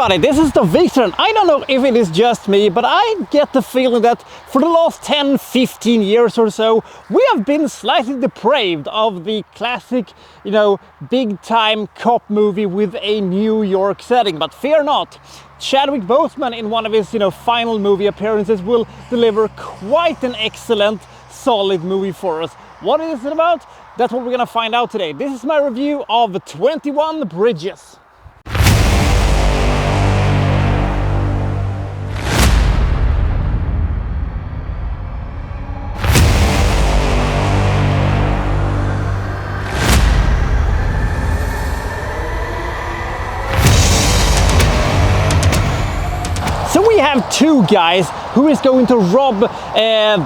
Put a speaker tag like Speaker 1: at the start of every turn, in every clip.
Speaker 1: everybody, this is the Wikstrand. I don't know if it is just me, but I get the feeling that for the last 10-15 years or so, we have been slightly depraved of the classic, big-time cop movie with a New York setting. But fear not, Chadwick Boseman in one of his, final movie appearances will deliver quite an excellent, solid movie for us. What is it about? That's what we're gonna find out today. This is my review of 21 Bridges. So we have two guys who is going to rob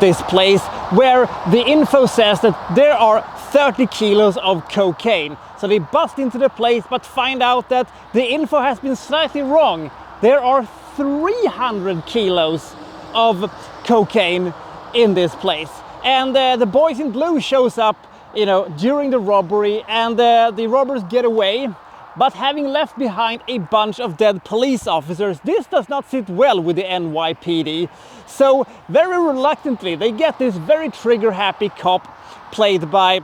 Speaker 1: this place where the info says that there are 30 kilos of cocaine. So they bust into the place but find out that the info has been slightly wrong. There are 300 kilos of cocaine in this place. And the boys in blue shows up, during the robbery, and the robbers get away. But having left behind a bunch of dead police officers, this does not sit well with the NYPD. So very reluctantly, they get this very trigger-happy cop played by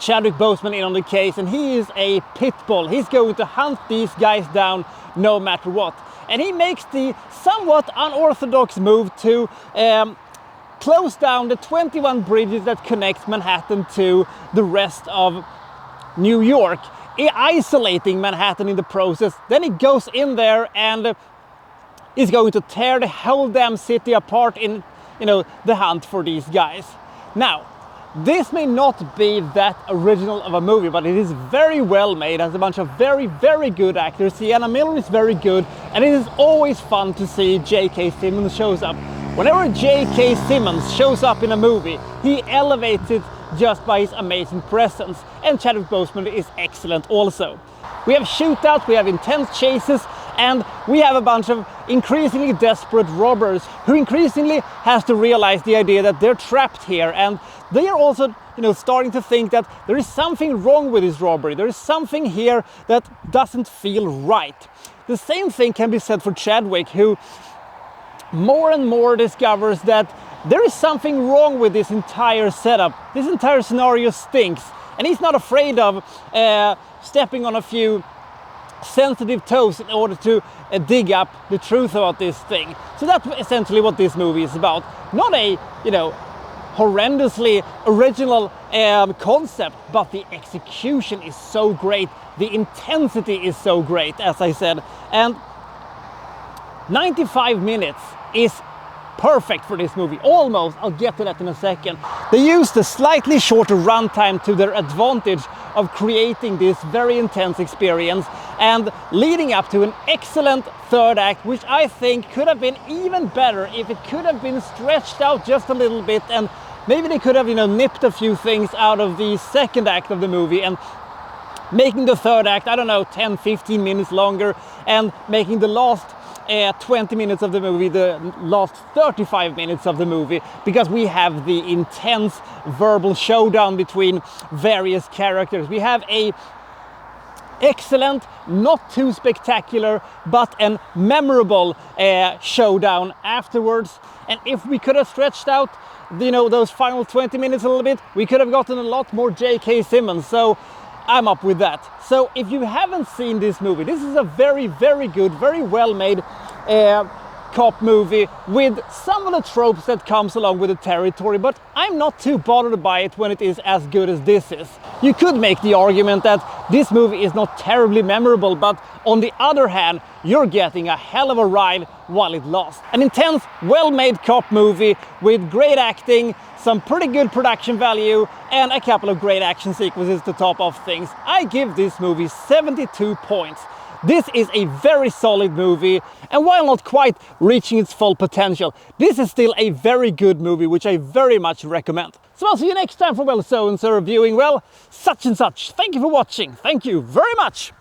Speaker 1: Chadwick Boseman in on the case, and he is a pit bull. He's going to hunt these guys down no matter what. And he makes the somewhat unorthodox move to close down the 21 bridges that connect Manhattan to the rest of New York, isolating Manhattan in the process. Then he goes in there and is going to tear the whole damn city apart in, the hunt for these guys. Now, this may not be that original of a movie, but it is very well made, has a bunch of very, very good actors. Sienna Miller is very good, and it is always fun to see J.K. Simmons shows up. Whenever J.K. Simmons shows up in a movie, he elevates it just by his amazing presence, and Chadwick Boseman is excellent also. We have shootouts, we have intense chases, and we have a bunch of increasingly desperate robbers who increasingly has to realize the idea that they're trapped here, and they are also starting to think that there is something wrong with this robbery. There is something here that doesn't feel right. The same thing can be said for Chadwick, who more and more discovers that there is something wrong with this entire setup. This entire scenario stinks, and he's not afraid of stepping on a few sensitive toes in order to dig up the truth about this thing. So that's essentially what this movie is about. Not a, horrendously original concept, but the execution is so great. The intensity is so great, as I said. And 95 minutes is perfect for this movie, almost. I'll get to that in a second. They used a slightly shorter runtime to their advantage of creating this very intense experience and leading up to an excellent third act, which I think could have been even better if it could have been stretched out just a little bit, and maybe they could have nipped a few things out of the second act of the movie and making the third act, 10-15 minutes longer, and making the last 20 minutes of the movie the last 35 minutes of the movie, because we have the intense verbal showdown between various characters. We have a excellent, not too spectacular, but an memorable showdown afterwards. And if we could have stretched out those final 20 minutes a little bit, we could have gotten a lot more J.K. Simmons. So I'm up with that. So if you haven't seen this movie, this is a very, very good, very well made cop movie with some of the tropes that comes along with the territory, but I'm not too bothered by it when it is as good as this is. You could make the argument that this movie is not terribly memorable, but on the other hand, you're getting a hell of a ride while it lasts. An intense, well-made cop movie with great acting, some pretty good production value, and a couple of great action sequences to top off things. I give this movie 72 points. This is a very solid movie, and while not quite reaching its full potential, this is still a very good movie, which I very much recommend. So I'll see you next time for so-and-so reviewing, such and such. Thank you for watching. Thank you very much.